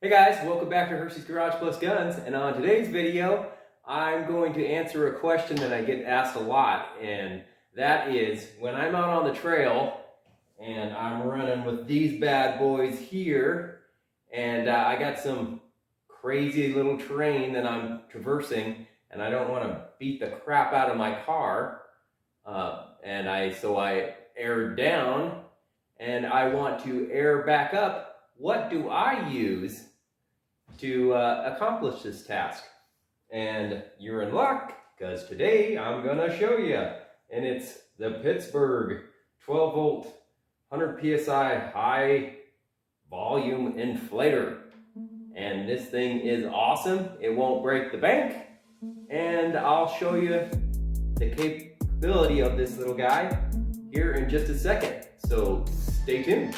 Hey guys, welcome back to Hershey's Garage Plus Guns, and on today's video I'm going to answer a question that I get asked a lot, and that is when I'm out on the trail and I'm running with these bad boys here, and I got some crazy little terrain that I'm traversing, and I don't want to beat the crap out of my car, so I air down and I want to air back up. What do I use to accomplish this task? And you're in luck, because today I'm gonna show you, and it's the Pittsburgh 12 volt 100 psi high volume inflator. And this thing is awesome. It won't break the bank, and I'll show you the capability of this little guy here in just a second, so stay tuned.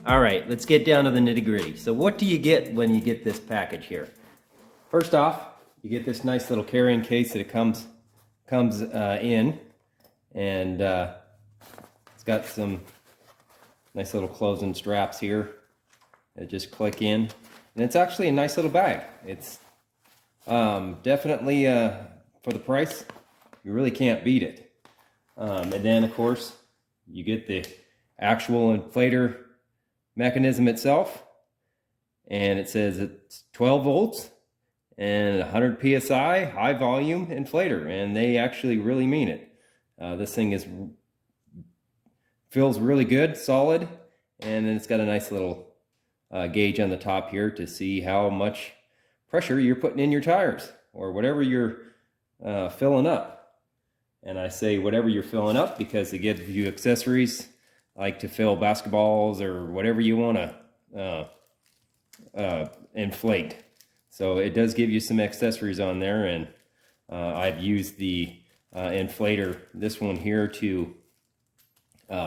All right, let's get down to the nitty-gritty. So what do you get when you get this package here? First off, you get this nice little carrying case that it comes in, and it's got some nice little closing straps here that just click in, and it's actually a nice little bag. It's definitely for the price, you really can't beat it. And then of course you get the actual inflator mechanism itself, and it says it's 12 volts and 100 psi high volume inflator, and they actually really mean it. This thing feels really good, solid, and then it's got a nice little gauge on the top here to see how much pressure you're putting in your tires or whatever you're filling up. And I say whatever you're filling up because it gives you accessories like to fill basketballs or whatever you want to inflate. So it does give you some accessories on there, and I've used the inflator, this one here, to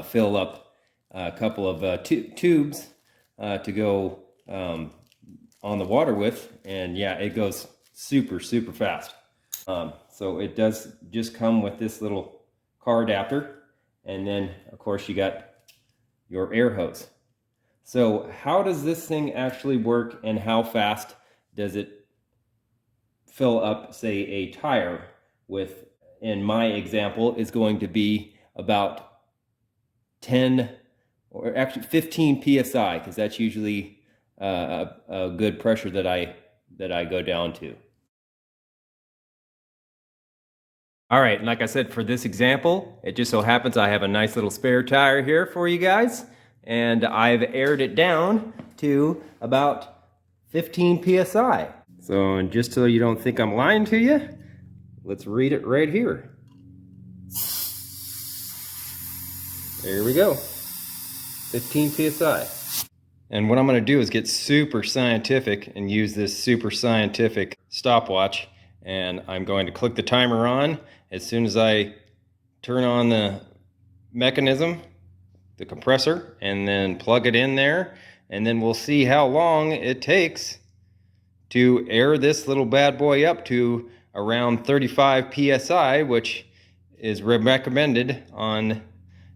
fill up a couple of tubes to go on the water with, and yeah, it goes super fast. So it does just come with this little car adapter, and then of course you got your air hose. So how does this thing actually work, and how fast does it fill up, say, a tire with, in my example, is going to be about 10 or actually 15 psi, because that's usually a good pressure that I go down to. All right, and like I said, for this example, it just so happens I have a nice little spare tire here for you guys, and I've aired it down to about 15 psi. So, and just so you don't think I'm lying to you, let's read it right here. There we go, 15 psi. And what I'm going to do is get super scientific and use this super scientific stopwatch, and I'm going to click the timer on as soon as I turn on the mechanism, the compressor, and then plug it in there, and then we'll see how long it takes to air this little bad boy up to around 35 psi, which is recommended on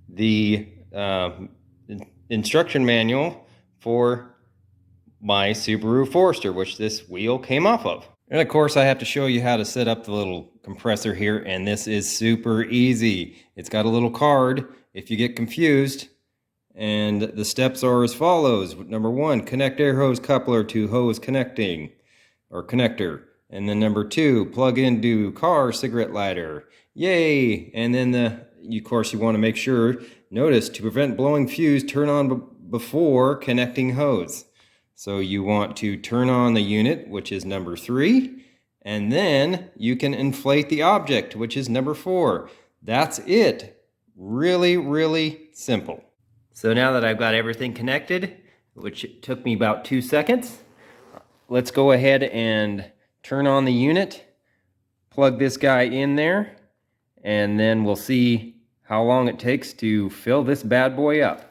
the instruction manual for my Subaru Forester, which this wheel came off of. And of course I have to show you how to set up the little compressor here, and this is super easy. It's got a little card if you get confused, and the steps are as follows. Number 1, connect air hose coupler to hose connecting or connector. And then number 2, plug into car cigarette lighter. Yay! And then of course you want to make sure, notice, to prevent blowing fuse, turn on before connecting hose. So you want to turn on the unit, which is number 3, and then you can inflate the object, which is number 4. That's it. Really simple. So now that I've got everything connected, which took me about 2 seconds, let's go ahead and turn on the unit, plug this guy in there, and then we'll see how long it takes to fill this bad boy up.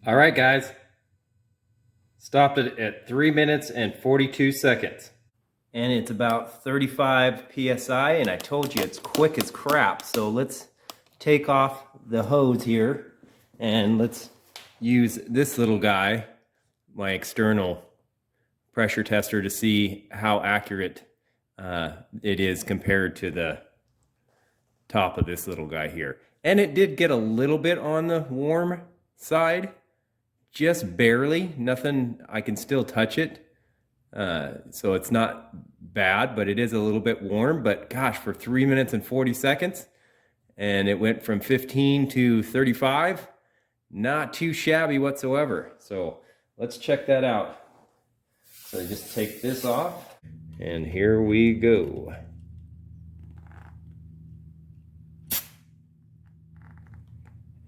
All right, guys. Stopped it at 3 minutes and 42 seconds. And it's about 35 PSI, and I told you it's quick as crap. So let's take off the hose here, and let's use this little guy, my external pressure tester, to see how accurate it is compared to the top of this little guy here. And it did get a little bit on the warm side, just barely. Nothing, I can still touch it. So it's not bad, but it is a little bit warm. But gosh, for 3 minutes and 40 seconds, and it went from 15 to 35, not too shabby whatsoever. So let's check that out. So just take this off, and here we go.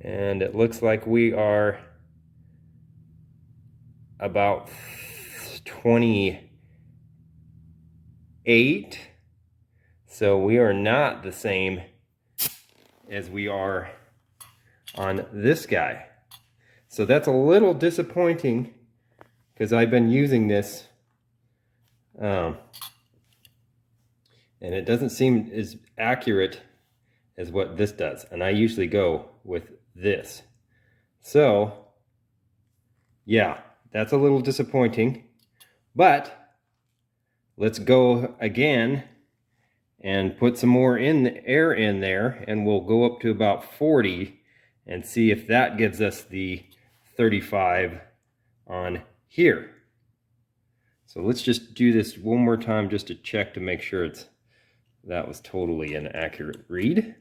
And it looks like we are about 28. So we are not the same as we are on this guy. So that's a little disappointing, because I've been using this and it doesn't seem as accurate as what this does. And I usually go with this. So yeah, that's a little disappointing, but let's go again and put some more air in there, and we'll go up to about 40 and see if that gives us the 35 on here. So let's just do this one more time just to check to make sure that was totally an accurate read.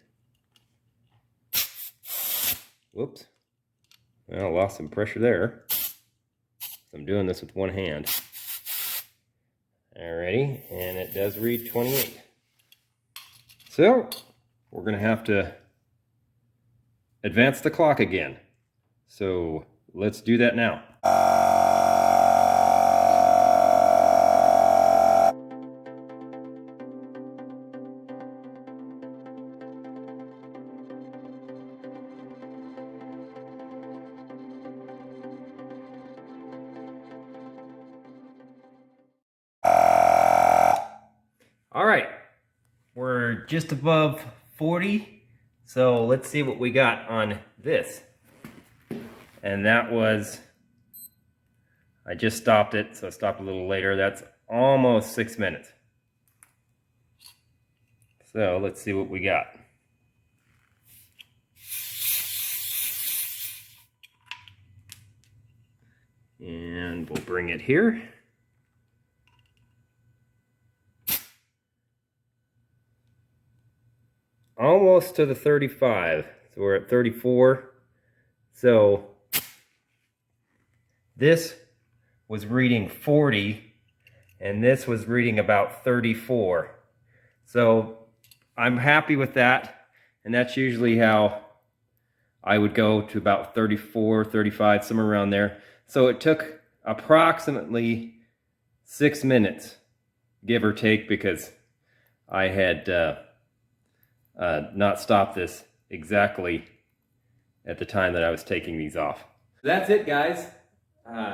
Whoops. Well, I lost some pressure there. I'm doing this with one hand. Alrighty, and it does read 28. So we're going to have to advance the clock again. So let's do that now. All right, we're just above 40, so let's see what we got on this. And that was, I just stopped it, so I stopped a little later. That's almost 6 minutes. So let's see what we got. And we'll bring it here. Almost to the 35. So we're at 34. So this was reading 40, and this was reading about 34. So I'm happy with that, and that's usually how I would go, to about 34, 35, somewhere around there. So it took approximately 6 minutes, give or take, because I had not stopped this exactly at the time that I was taking these off. That's it, guys.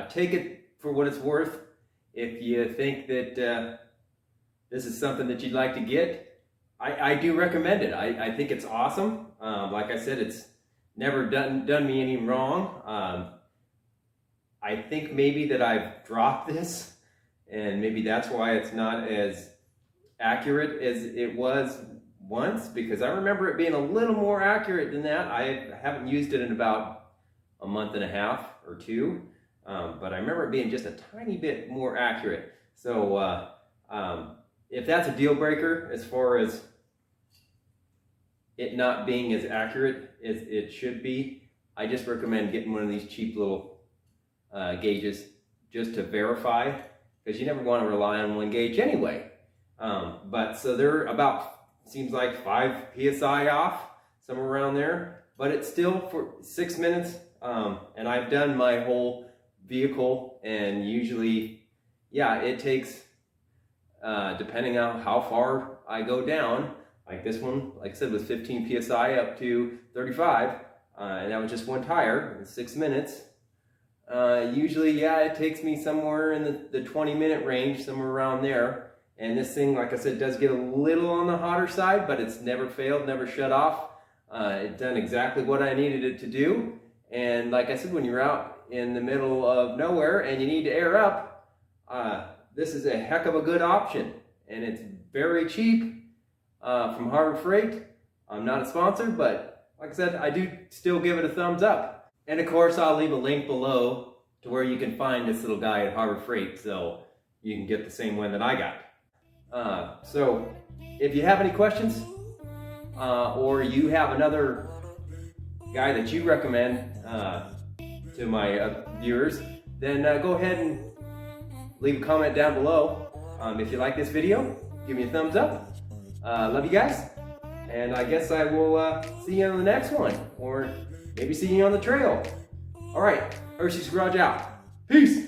Take it for what it's worth. If you think that this is something that you'd like to get, I do recommend it. I think it's awesome. Like I said, it's never done me any wrong. I think maybe that I've dropped this, and maybe that's why it's not as accurate as it was once, because I remember it being a little more accurate than that. I haven't used it in about a month and a half or two, but I remember it being just a tiny bit more accurate. So if that's a deal breaker as far as it not being as accurate as it should be, I just recommend getting one of these cheap little gauges just to verify, because you never want to rely on one gauge anyway. But so they're about, seems like 5 PSI off, somewhere around there, but it's still for 6 minutes. And I've done my whole vehicle, and usually, yeah, it takes, depending on how far I go down, like this one, like I said, was 15 PSI up to 35, and that was just one tire in 6 minutes. Usually, yeah, it takes me somewhere in the 20-minute range, somewhere around there. And this thing, like I said, does get a little on the hotter side, but it's never failed, never shut off. It's done exactly what I needed it to do. And like I said, when you're out in the middle of nowhere and you need to air up, this is a heck of a good option. And it's very cheap from Harbor Freight. I'm not a sponsor, but like I said, I do still give it a thumbs up. And of course, I'll leave a link below to where you can find this little guy at Harbor Freight, so you can get the same one that I got. So if you have any questions, or you have another guy that you recommend to my viewers, then go ahead and leave a comment down below. If you like this video, give me a thumbs up. Love you guys, and I guess I will see you on the next one, or maybe see you on the trail. All right, Hershey's Garage out. Peace.